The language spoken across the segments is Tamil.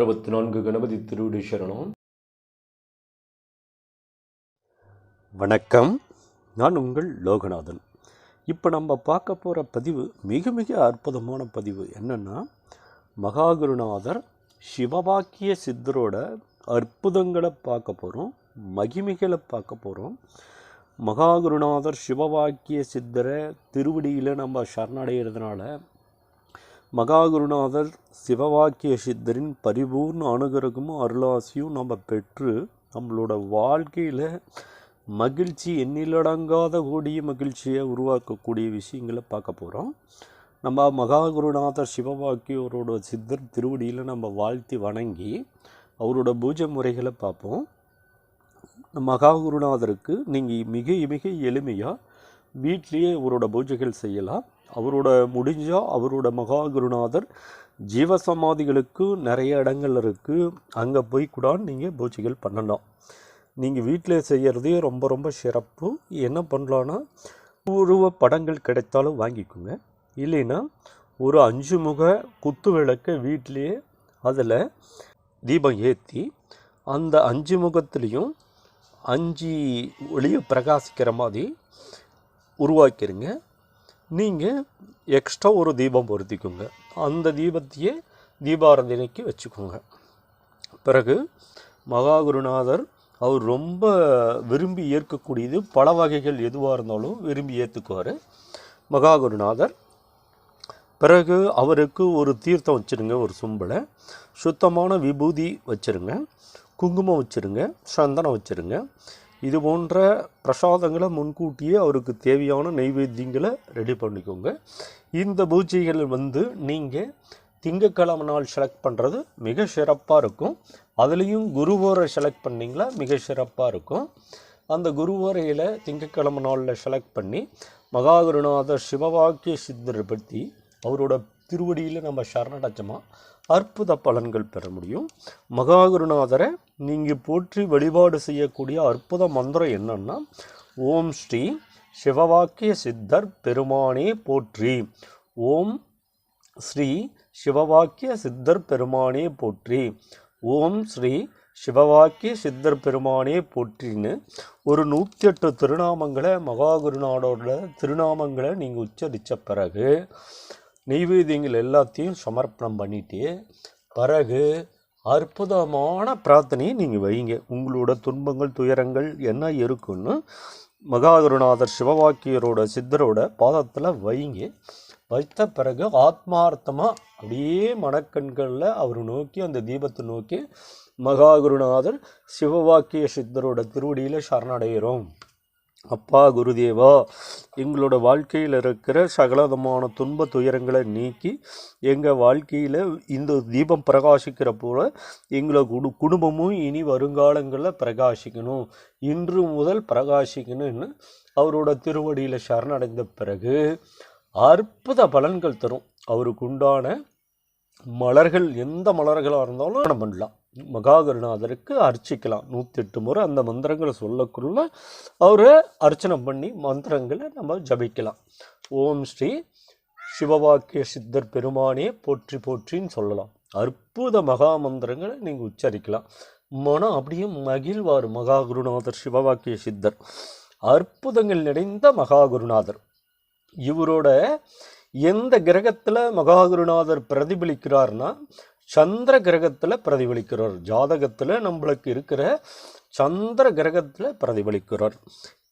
64 கணபதி திருவடி சரணம். வணக்கம், நான் உங்கள் லோகநாதன். இப்போ நம்ம பார்க்க போகிற பதிவு மிக மிக அற்புதமான பதிவு. என்னென்னா, மகாகுருநாதர் சிவவாக்கிய சித்தரோட அற்புதங்களை பார்க்க போகிறோம், மகிமைகளை பார்க்க போகிறோம். மகாகுருநாதர் சிவவாக்கிய சித்தரை திருவடியில் நம்ம சரணடைகிறதுனால மகாகுருநாதர் சிவவாக்கிய சித்தரின் பரிபூர்ண அனுகிரகமும் அருளாசியும் நம்ம பெற்று நம்மளோட வாழ்க்கையில் மகிழ்ச்சி, எண்ணிலடங்காத கூடிய மகிழ்ச்சியை உருவாக்கக்கூடிய விஷயங்களை பார்க்க போகிறோம். நம்ம மகாகுருநாதர் சிவவாக்கியரோட சித்தர் திருவடியில் நம்ம வாழ்த்தி வணங்கி அவரோட பூஜை முறைகளை பார்ப்போம். மகாகுருநாதருக்கு நீங்கள் மிக மிக எளிமையாக வீட்லேயே அவரோட பூஜைகள் செய்யலாம். அவரோட முடிஞ்சால் அவரோட மகாகுருநாதர் ஜீவசமாதிகளுக்கு நிறைய இடங்கள் இருக்குது, அங்கே போய் கூட நீங்கள் பூஜைகள் பண்ணலாம். நீங்கள் வீட்டில் செய்கிறதே ரொம்ப ரொம்ப சிறப்பு. என்ன பண்ணலான்னா, உருவ படங்கள் கிடைத்தாலும் வாங்கிக்கோங்க. இல்லைன்னா ஒரு 5 முக குத்து விளக்க வீட்டிலேயே அதில் தீபம் ஏற்றி அந்த 5 முகத்துலேயும் 5 ஒளியை பிரகாசிக்கிற மாதிரி உருவாக்கிடுங்க. நீங்கள் எக்ஸ்ட்ரா ஒரு தீபம் பொருத்திக்கோங்க. அந்த தீபத்தையே தீபாராதனைக்கு வச்சுக்கோங்க. பிறகு மகாகுருநாதர் அவர் ரொம்ப விரும்பி ஏற்கக்கூடியது, பல வகைகள் எதுவாக இருந்தாலும் விரும்பி ஏற்றுக்குவார் மகாகுருநாதர். பிறகு அவருக்கு ஒரு தீர்த்தம் வச்சுருங்க, ஒரு சொம்பில் சுத்தமான விபூதி வச்சுருங்க, குங்குமம் வச்சுருங்க, சந்தனம் வச்சுருங்க. இது போன்ற பிரசாதங்களை முன்கூட்டியே அவருக்கு தேவையான நைவேத்தியங்களை ரெடி பண்ணிக்கோங்க. இந்த பூஜைகள் நீங்கள் திங்கட்கிழமை நாள் செலக்ட் பண்ணுறது மிக சிறப்பாக இருக்கும். அதுலேயும் குருவாரை செலக்ட் பண்ணிங்களா மிக சிறப்பாக இருக்கும். அந்த குருவாரையில் திங்கட்கிழமை நாளில் செலக்ட் பண்ணி மகாகுருநாதர் சிவவாக்கிய சித்தரை பற்றி அவரோட திருவடியில் நம்ம சரணடைச்சோமா அற்புத பலன்கள் பெற முடியும். மகாகுருநாதரை நீங்கள் போற்றி வழிபாடு செய்யக்கூடிய அற்புத மந்திரம் என்னன்னா, ஓம் ஸ்ரீ சிவவாக்கிய சித்தர் பெருமானே போற்றி, ஓம் ஸ்ரீ சிவவாக்கிய சித்தர் பெருமானே போற்றி, ஓம் ஸ்ரீ சிவவாக்கிய சித்தர் பெருமானே போற்றின்னு ஒரு 108 திருநாமங்களை, மகாகுருநாதரோட திருநாமங்களை நீங்கள் உச்சரித்த பிறகு நெய்வேத்தியங்கள் எல்லாத்தையும் சமர்ப்பணம் பண்ணிட்டு பிறகு அற்புதமான பிரார்த்தனையை நீங்கள் வைங்க. உங்களோட துன்பங்கள், துயரங்கள் என்ன இருக்குன்னு மகாகுருநாதர் சிவவாக்கியரோட சித்தரோட பாதத்தில் வைங்க. வைத்த பிறகு ஆத்மார்த்தமாக அப்படியே மனக்கண்களில் அவர் நோக்கி, அந்த தீபத்தை நோக்கி மகாகுருநாதர் சிவவாக்கிய சித்தரோட திருவடியில் சரணடைகிறோம். அப்பா குருதேவா, எங்களோட வாழ்க்கையில் இருக்கிற சகலதமான துன்ப துயரங்களை நீக்கி எங்கள் வாழ்க்கையில் இந்த தீபம் பிரகாசிக்கிற போல எங்களோட குடும்பமும் இனி வருங்காலங்களில் பிரகாசிக்கணும், இன்று முதல் பிரகாசிக்கணும்னு அவரோட திருவடியில் சரணடைந்த பிறகு அற்புத பலன்கள் தரும். அவருக்கு உண்டான மலர்கள், எந்த மலர்களாக இருந்தாலும் பண்ணலாம், மகாகுருநாதருக்கு அர்ச்சிக்கலாம். 108 முறை அந்த மந்திரங்களை சொல்லக்குள்ள அவரை அர்ச்சனை பண்ணி மந்திரங்களை நம்ம ஜபிக்கலாம். ஓம் ஸ்ரீ சிவவாக்கிய சித்தர் பெருமானே போற்றி போற்றின்னு சொல்லலாம். அற்புத மகா மந்திரங்களை நீங்கள் உச்சரிக்கலாம். மனம் அப்படியே மகிழ்வார் மகாகுருநாதர் சிவவாக்கிய சித்தர். அற்புதங்கள் நிறைந்த மகாகுருநாதர். இவரோட எந்த கிரகத்தில் மகாகுருநாதர் பிரதிபலிக்கிறார்னா, சந்திர கிரகத்தில் பிரதிபலிக்கிறார். ஜாதகத்தில் நம்மளுக்கு இருக்கிற சந்திர கிரகத்தில் பிரதிபலிக்கிறார்.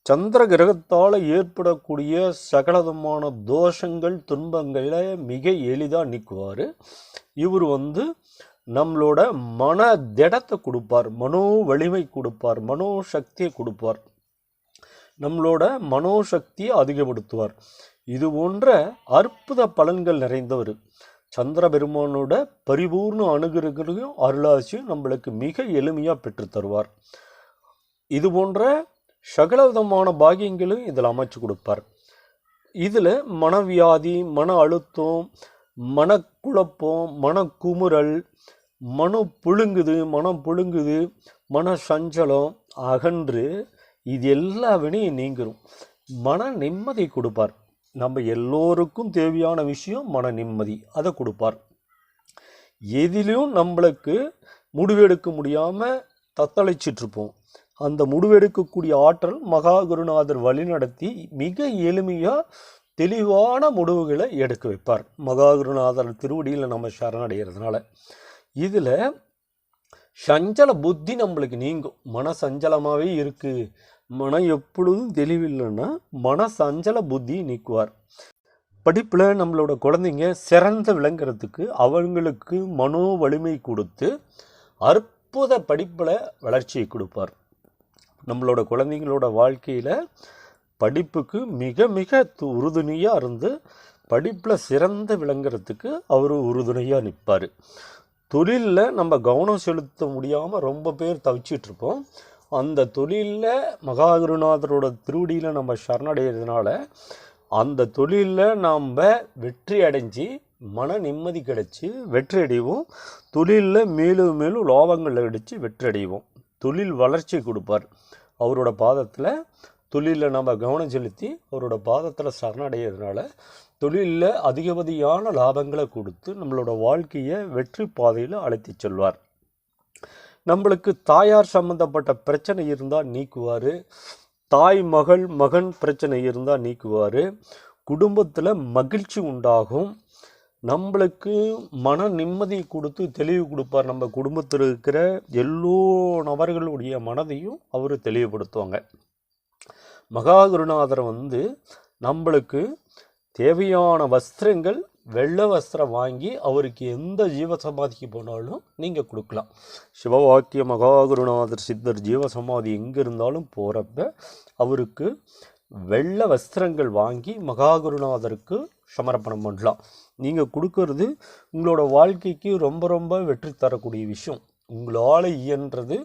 சந்திர கிரகத்தால் ஏற்படக்கூடிய சகலதமான தோஷங்கள், துன்பங்களை மிக எளிதாக நீக்குவார். இவர் நம்மளோட மன திடத்தை கொடுப்பார், மனோ வலிமை கொடுப்பார், மனோசக்தியை கொடுப்பார், நம்மளோட மனோசக்தியை அதிகப்படுத்துவார். இது போன்ற அற்புத பலன்கள் நிறைந்தவர். சந்திர பெருமானோட பரிபூர்ண அனுகிரகத்தையும் அருளாசியும் நம்மளுக்கு மிக எளிமையாக பெற்று தருவார். இது போன்ற சகலவிதமான பாகியங்களும் இதில் அமைச்சு கொடுப்பார். இதில் மனவியாதி, மன அழுத்தம், மனக்குழப்பம், மனக்குமுறல், மனம் புழுங்குது, மன சஞ்சலம் அகன்று இது எல்லா வினையும் நீங்கிரும். மன நிம்மதி கொடுப்பார். நம்ம எல்லோருக்கும் தேவையான விஷயம் மன நிம்மதி, அதை கொடுப்பார். எதிலும் நம்மளுக்கு முடிவெடுக்க முடியாமல் தத்தளிச்சிட்ருப்போம். அந்த முடிவெடுக்கக்கூடிய ஆற்றல் மகா குருநாதர் வழிநடத்தி மிக எளிமையாக தெளிவான முடிவுகளை எடுக்க வைப்பார். மகா குருநாதர் திருவடியில் நம்ம சரணடைகிறதுனால இதில் சஞ்சல புத்தி நம்மளுக்கு நீங்கும். மன சஞ்சலமாகவே இருக்குது, மனம் எப்பொழுதும் தெளிவில்லைன்னா மன சஞ்சல புத்தி நீக்குவார். படிப்பில் நம்மளோட குழந்தைங்க சிறந்த விளங்குறதுக்கு அவங்களுக்கு மனோ வலிமை கொடுத்து அற்புத படிப்பில் வளர்ச்சியை கொடுப்பார். நம்மளோட குழந்தைங்களோட வாழ்க்கையில் படிப்புக்கு மிக மிக உறுதுணையாக இருந்து படிப்பில் சிறந்த விளங்குறதுக்கு அவர் உறுதுணையாக நிற்பார். தொழிலில் நம்ம கவனம் செலுத்த முடியாமல் ரொம்ப பேர் தவிச்சிட்ருப்போம். அந்த தொழிலில் மகாகுருநாதரோட திருவடியில் நம்ம சரணடைகிறதுனால அந்த தொழிலில் நாம் வெற்றி அடைஞ்சு மன நிம்மதி கிடைச்சி வெற்றி அடைவோம். தொழிலில் மேலும் மேலும் லாபங்கள் அடித்து வெற்றி அடைவோம். தொழில் வளர்ச்சி கொடுப்பார். அவரோட பாதத்தில் தொழிலில் நம்ம கவனம் செலுத்தி அவரோட பாதத்தில் சரணடைகிறதுனால தொழிலில் அதிகப்படியான லாபங்களை கொடுத்து நம்மளோட வாழ்க்கையை வெற்றி பாதையில் அழைத்து செல்வார். நம்மளுக்கு தாயார் சம்மந்தப்பட்ட பிரச்சனை இருந்தால் நீக்குவார். தாய் மகன் பிரச்சனை இருந்தால் நீக்குவார். குடும்பத்தில் மகிழ்ச்சி உண்டாகும். நம்மளுக்கு மன நிம்மதி கொடுத்து தெளிவு கொடுப்பார். நம்ம குடும்பத்தில் இருக்கிற எல்லோ நபர்களுடைய மனதையும் அவர் தெளிவுபடுத்துவாங்க. மகா குருநாதர் நம்மளுக்கு தேவையான வஸ்திரங்கள் வெள்ளை வஸ்திரம் வாங்கி அவருக்கு எந்த ஜீவசமாதிக்கு போனாலும் நீங்கள் கொடுக்கலாம். சிவவாக்கிய மகா குருநாதர் சித்தர் ஜீவசமாதி எங்கே இருந்தாலும் போகிறப்ப அவருக்கு வெள்ளை வஸ்திரங்கள் வாங்கி மகா குருநாதருக்கு சமர்ப்பணம் பண்ணலாம். நீங்கள் கொடுக்கறது உங்களோட வாழ்க்கைக்கு ரொம்ப ரொம்ப வெற்றி தரக்கூடிய விஷயம். உங்களால் இயன்றது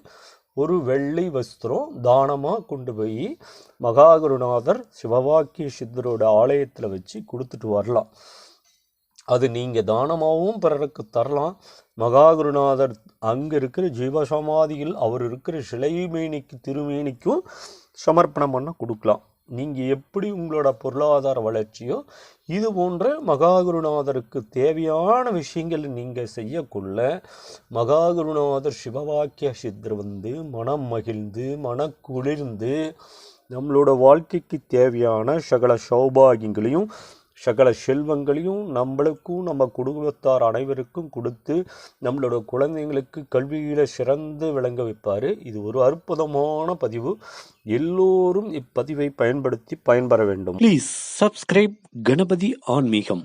ஒரு வெள்ளை வஸ்திரம் தானமாக கொண்டு போய் மகா குருநாதர் சிவவாக்கிய சித்தரோட ஆலயத்தில் வச்சு கொடுத்துட்டு வரலாம். அது நீங்கள் தானமாகவும் பிறருக்கு தரலாம். மகா குருநாதர் அங்கே இருக்கிற ஜீவசமாதியில் அவர் இருக்கிற சிலைமேனிக்கு திருமேனிக்கும் சமர்ப்பணம் பண்ண கொடுக்கலாம். நீங்கள் எப்படி உங்களோட பொருளாதார வளர்ச்சியோ இது போன்ற மகா குருநாதருக்கு தேவையான விஷயங்கள் நீங்கள் செய்யக்குள்ள மகா குருநாதர் சிவவாக்கிய சித்தர் மனம் மகிழ்ந்து மனக்குளிர்ந்து நம்மளோட வாழ்க்கைக்கு தேவையான சகல சௌபாகியங்களையும் சகல செல்வங்களையும் நம்மளுக்கும் நம்ம குடும்பத்தார் அனைவருக்கும் கொடுத்து நம்மளோட குழந்தைங்களுக்கு கல்வியில் சிறந்து விளங்க வைப்பார். இது ஒரு அற்புதமான பதிவு. எல்லோரும் இப்பதிவை பயன்படுத்தி பயன்பெற வேண்டும். ப்ளீஸ் சப்ஸ்கிரைப் கணபதி ஆன்மீகம்.